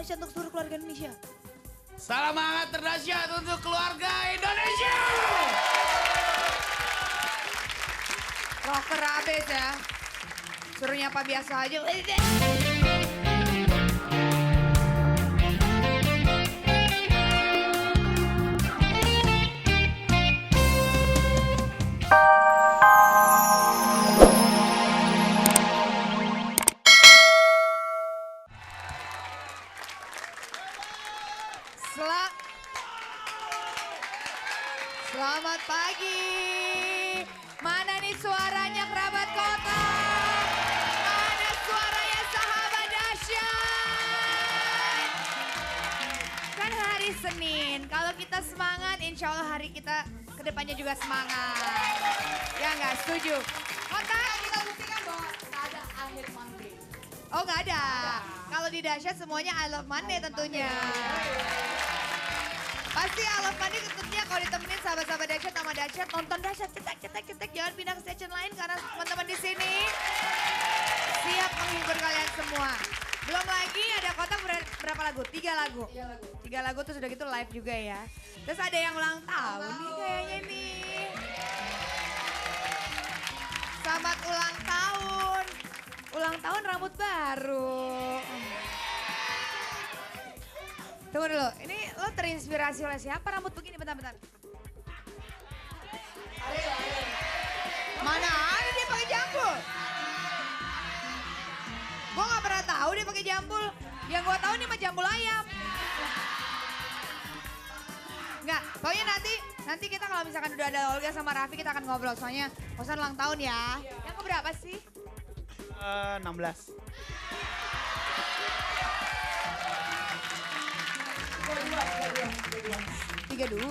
terdahsyat untuk seluruh keluarga Indonesia. Salam hangat terdahsyat untuk keluarga Indonesia. Rocker abis ya. Suruh nyapa biasa aja. Selamat pagi. Mana nih suaranya kerabat kota? Mana suaranya sahabat dahsyat? Kan hari Senin, kalau kita semangat insya Allah hari kita kedepannya juga semangat. Ya nggak setuju? Kota kita buktikan bahwa nggak ada akhir Monday. Oh nggak ada. Kalau di dahsyat semuanya I love Monday tentunya. Pasti I love Monday tentunya kalau ditemenin sahabat-sahabat dahsyat sama dahsyat nonton dahsyat cetek. Jangan pindah ke station lain karena teman-teman di sini siap menghibur kalian semua. Belum lagi ada kotak berapa lagu? 3 lagu. 3 lagu tuh sudah gitu live juga ya. Terus ada yang ulang tahun nih kayaknya nih. Selamat ulang tahun. Ulang tahun rambut baru. Tunggu dulu, ini lo terinspirasi oleh siapa rambut begini? Bentar. Mana ada dia pakai jambul? Gue gak pernah tahu dia pakai jambul. Yang gue tahu nih mah jambul ayam. Enggak, pokoknya nanti kita kalau misalkan udah ada Olga sama Raffi kita akan ngobrol. Soalnya Kosan ulang tahun ya. Yang keberapa sih? 16. 32.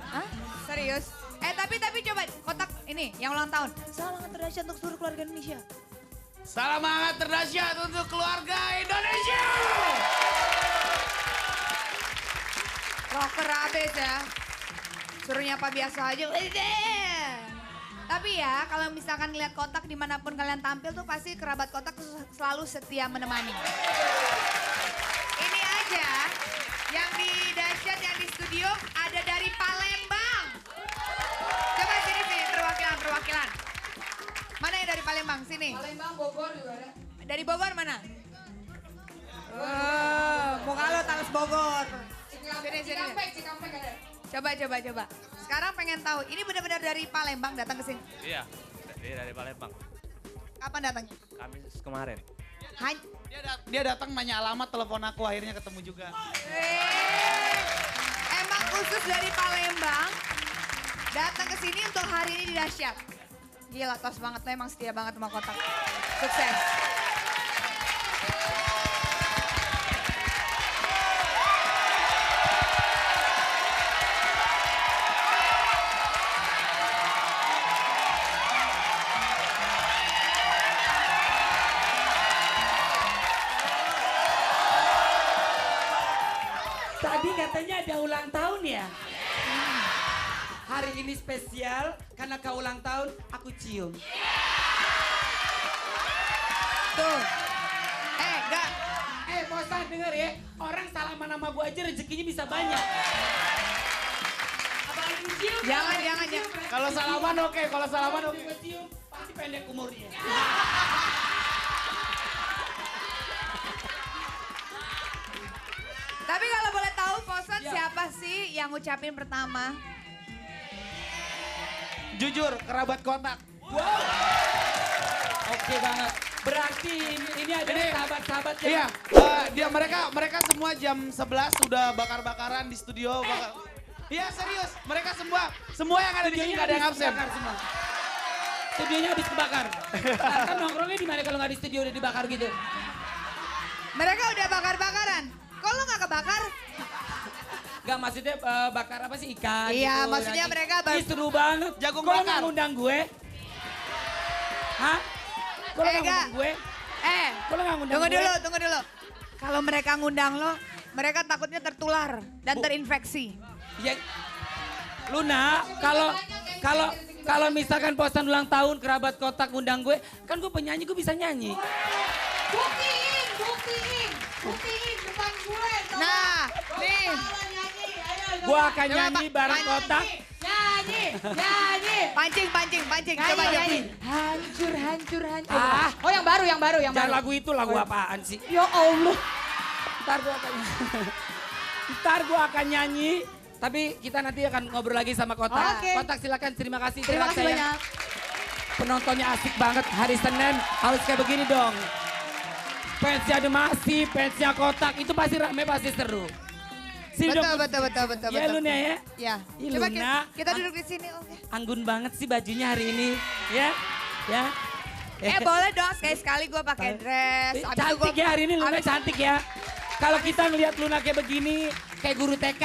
Hah? Serius? Tapi coba kotak ini yang ulang tahun. Salam hangat terdahsyat untuk seluruh keluarga Indonesia. Salam hangat terdahsyat untuk keluarga Indonesia. Rocker abis ya. Suruh nyapa biasa aja. Tapi ya kalau misalkan ngeliat kotak dimanapun kalian tampil tuh pasti kerabat kotak selalu setia menemani. Ini aja yang di dahsyat yang di studio ada dari Palembang. Coba sini perwakilan. Mana yang dari Palembang? Sini. Palembang, Bogor juga ada. Dari Bogor mana? Muka lo Talas Bogor. Cikampek ada. Coba. Sekarang pengen tahu, ini benar-benar dari Palembang datang ke sini? Iya, dari Palembang. Kapan datangnya? Kamis kemarin. Dia datang nanya alamat, telepon aku, akhirnya ketemu juga. Emang khusus dari Palembang datang ke sini untuk hari ini di dahsyat. Gila, tos banget, lo emang setia banget sama kotak. Sukses. Tadi katanya ada ulang tahun ya? Hari ini spesial karena kau ulang tahun, aku cium. Tuh. Enggak. Bosan denger ya, orang salaman nama gua aja rezekinya bisa banyak. Apalagi cium. Jangan. Kalau salaman oke. Gua cium, pasti pendek umurnya. Tapi kalau boleh tahu Posan siapa sih yang ngucapin pertama? Jujur, kerabat kotak. Oke banget. Berarti ini adalah sahabat-sahabat yang... Iya, mereka semua jam 11 sudah bakar-bakaran di studio. Iya serius, mereka semua yang ada di sini gak ada yang absen. Semua. Studionya habis kebakar. Kan nongkrongnya di mana kalau nggak di studio udah dibakar gitu? Mereka udah bakar-bakaran. Kok lo gak kebakar? Gak maksudnya bakar apa sih ikan Iya, gitu, maksudnya daging. mereka Ih, seru banget. Jagung Kok lo bakar. nggak ngundang gue? Hah? Kok lo nggak ngundang gue? Kok lo nggak ngundang gue? Tunggu dulu. Kalau mereka ngundang lo, mereka takutnya tertular dan terinfeksi. Ya, Luna, kalau misalkan Posan ulang tahun kerabat kotak ngundang gue, kan gue penyanyi, gue bisa nyanyi. Buktiin. Nih. Gua akan Coba, nyanyi Pak. bareng kotak. Pancing. Coba nyanyi. Hancur. Ah, Oh yang baru. jangan lagu itu, lagu apaan sih? Ya Allah. Ntar gua akan nyanyi. Tapi kita nanti akan ngobrol lagi sama Kotak. Oke. Kotak silakan, terima kasih. Terima kasih sayang. banyak. Penontonnya asik banget hari Senin. Harus kayak begini dong. Fansnya Demasi, fansnya Kotak. Itu pasti rame, pasti seru. Sini dong. Betul. Ya Luna ya. Ya. Ih, Coba Luna. kita duduk di sini. Oke. Anggun banget sih bajunya hari ini. Ya. Boleh dong sekali-sekali gue pakai dress. Abis itu Cantik gua- ya hari ini Luna, abis- cantik ya. Kalau kita ngeliat Luna kayak begini, kayak guru TK.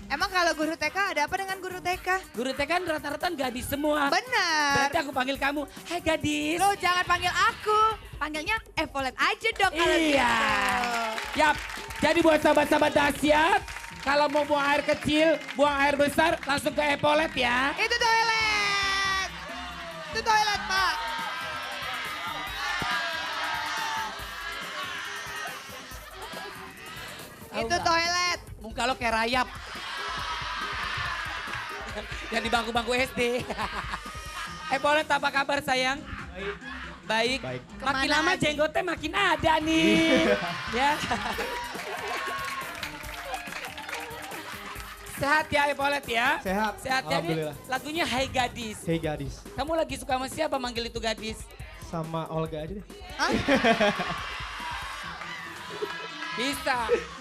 Emang kalau guru TK ada apa dengan guru TK? Guru TK kan rata-rata gadis semua. Benar. Berarti aku panggil kamu, hai gadis. Lo jangan panggil aku, panggilnya Evolet aja dong kalau Iya. gitu. Yap, jadi buat sahabat-sahabat dahsyat, kalau mau buang air kecil, buang air besar, langsung ke Epolet ya. Itu toilet. Itu toilet, Pak. Tahu Itu nggak? toilet. Muka lo kayak rayap. Yang di bangku-bangku SD. Epolet apa kabar sayang? Baik. Makin Kemana lama aja? jenggotnya makin ada nih. Ya. Sehat ya Epolet ya? Sehat. Sehat ya. Ini Alhamdulillah. lagunya Hai Gadis. Hey gadis, Kamu lagi suka sama siapa manggil itu gadis? sama Olga aja deh. Hah? Bisa.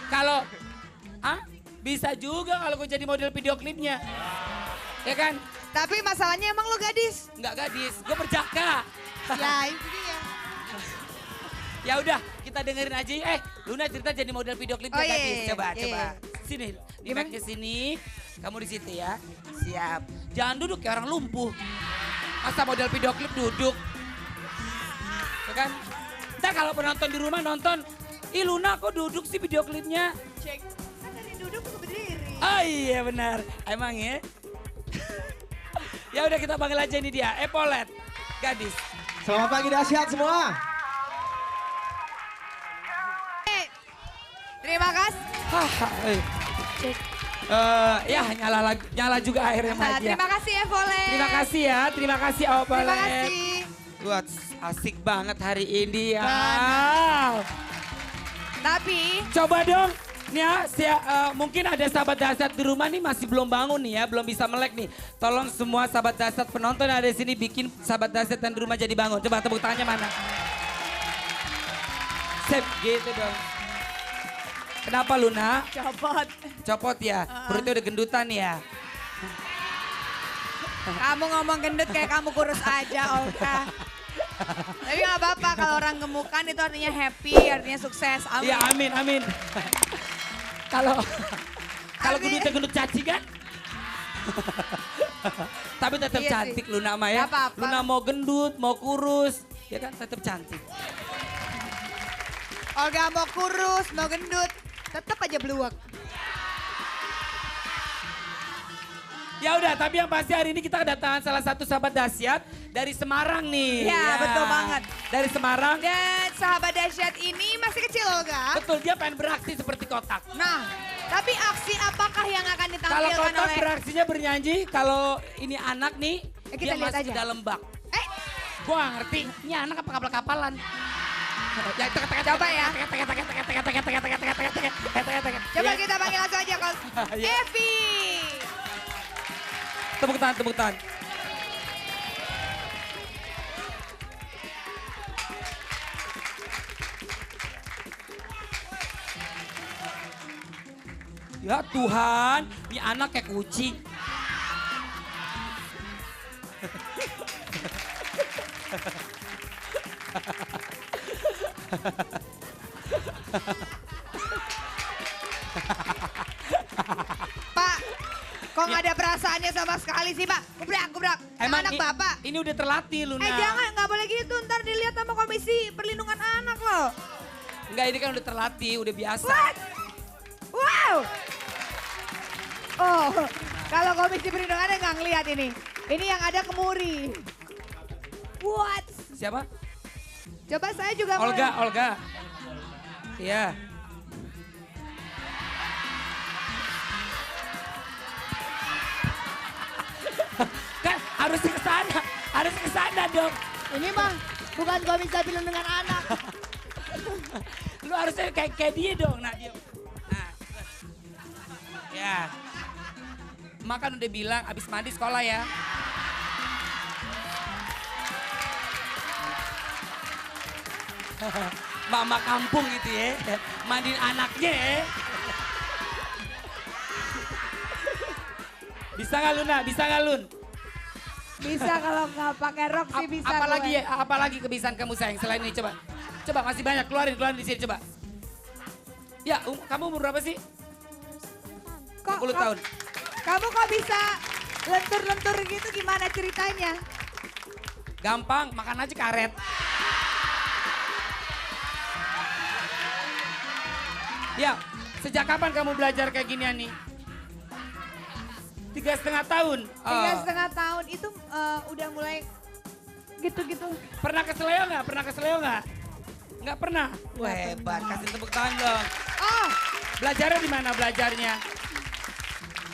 Kalau, bisa juga kalau gue jadi model video klipnya. Ya kan? Tapi masalahnya emang lo gadis. Enggak gadis, gue perjaka. Ya itu dia. Ya udah, kita dengerin aja. Luna cerita jadi model video klipnya Oh, iya, gadis. iya, Coba, iya, coba. iya. Sini, di Gimana? back ke sini. Kamu di situ ya. Siap. Jangan duduk kayak orang lumpuh. Masa model video klip duduk? Ya kan? Ntar kalau penonton di rumah nonton, ih Luna kok duduk sih video klipnya? Cek. Kan dari duduk ke berdiri. Oh iya benar. Emang ya? Ya udah kita panggil aja ini dia, Epolet. Gadis. Selamat pagi dahsyat semua. Terima kasih. Ya nyala juga airnya Nah, Maja. terima kasih Evolet. Terima kasih ya, terima kasih Epolet. Terima kasih. Wah, asik banget hari ini ya. Tapi Coba dong, nih ya, mungkin ada sahabat dahsyat di rumah nih masih belum bangun nih ya, belum bisa melek nih. Tolong semua sahabat dahsyat penonton yang ada di sini bikin sahabat dahsyat yang di rumah jadi bangun. Coba tepuk tangannya mana? Sip, gitu dong. Kenapa Luna? copot. Copot ya? Perutnya udah gendutan ya? Kamu ngomong gendut kayak kamu kurus aja, Olga. Tapi gak apa-apa kalau orang gemukan itu artinya happy, artinya sukses. Amin. Iya amin, amin. Kalau Amin. gendutnya gendut cacingan. Tapi tetap Iya cantik sih. Luna mah ya. Gak apa-apa. Luna mau gendut, mau kurus, ya kan tetap cantik. Olga mau kurus, mau gendut, tetap aja beluak. Ya udah, tapi yang pasti hari ini kita kedatangan salah satu sahabat dahsyat dari Semarang nih. Ya, betul banget. Dari Semarang. Dan sahabat dahsyat ini masih kecil, Olga. Betul, dia pengen beraksi seperti Kotak. Nah, tapi aksi apakah yang akan Kalau ditampilkan Kotak oleh... beraksinya bernyanyi, kalau ini anak nih, kita dia lihat masuk aja. ke dalam bak. Gua gak ngerti, ini anak apa kapal-kapalan. Ya, Coba ya. Coba Ya. kita panggil langsung aja, Kos. Ya. Evi. Tepuk tangan, tepuk tangan. Ya Tuhan, ini anak kayak kucing. Pak, kok nggak ada perasaannya sama sekali sih, Pak? Gebrak. Anak Bapak. Ini udah terlatih Luna. Jangan, nggak boleh gitu. Ntar dilihat sama Komisi Perlindungan Anak loh. Enggak, ini kan udah terlatih, udah biasa. What? Wow. Oh, kalau Komisi Perlindungan Anak nggak ngelihat ini. Ini yang ada kemuri. What? Siapa? Coba saya juga mau. Olga. Iya. Kan harus ke sana dong. Ini mah bukan gua bisa bilang dengan anak. Lu harusnya kayak dia dong. Nah, dia. Nah. Ya. Makan udah bilang abis mandi sekolah ya. Mama kampung gitu ya. Mandiin anaknya ya. Bisa nggak Luna? Bisa nggak Lun? Bisa kalau nggak pakai rok sih bisa. Apalagi gue. ya? Apalagi kebiasaan kamu sayang selain ini coba. Coba masih banyak keluarin di sini coba. Ya, kamu umur berapa sih? 40 tahun. Kamu kok bisa lentur-lentur gitu gimana ceritanya? Gampang, makan aja karet. Ya, sejak kapan kamu belajar kayak ginian nih? 3,5 tahun. 3,5 tahun itu udah mulai gitu-gitu. Pernah keseleo nggak? Nggak pernah. Wah hebat, kasih tepuk tangan dong. Oh, Belajarnya di mana belajarnya?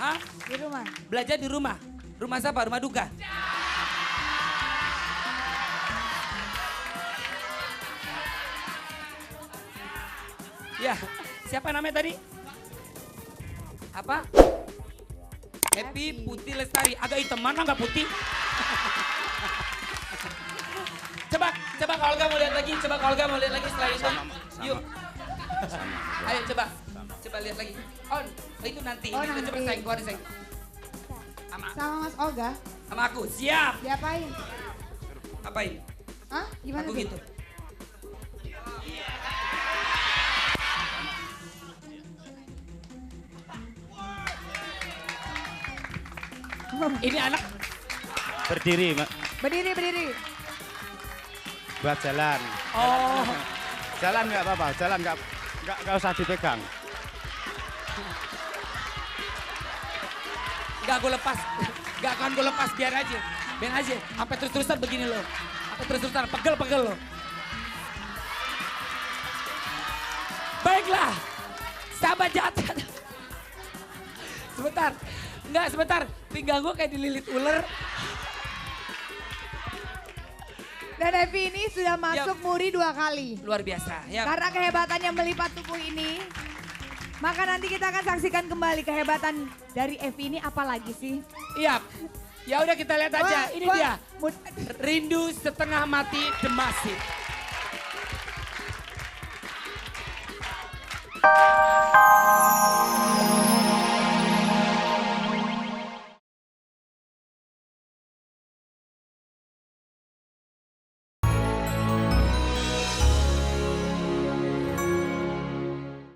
Hah? di rumah. Belajar di rumah? Rumah siapa? Rumah duka? Ya, siapa namanya tadi? Apa? Happy Putih Lestari. Agak hitam, mana nggak putih? Coba kalau Olga mau lihat lagi. Setelah itu. Yuk. Ayo coba lihat lagi. Oh, itu nanti. Oh, Ini kita coba nanti. sayang. Sama Mas Olga, Sama aku, siap. diapain? Apain? Hah? Gimana Aku tuh? gitu. Ini anak Berdiri, Mak. Berdiri. Buat jalan. oh Jalan nggak apa-apa, jalan nggak usah dipegang. Gak gue lepas, gak akan gue lepas, biar aja, sampai terus-terusan begini loh, pegel loh. Baiklah, sahabat jantan. Sebentar, pinggang gue kayak dililit ular. Dan Evi ini sudah masuk muri 2 kali. Luar biasa, ya. Karena kehebatannya melipat tubuh ini, maka nanti kita akan saksikan kembali kehebatan dari Evi ini apa lagi sih? Iya, ya udah kita lihat aja. Ini dia, Rindu Setengah Mati The Massive.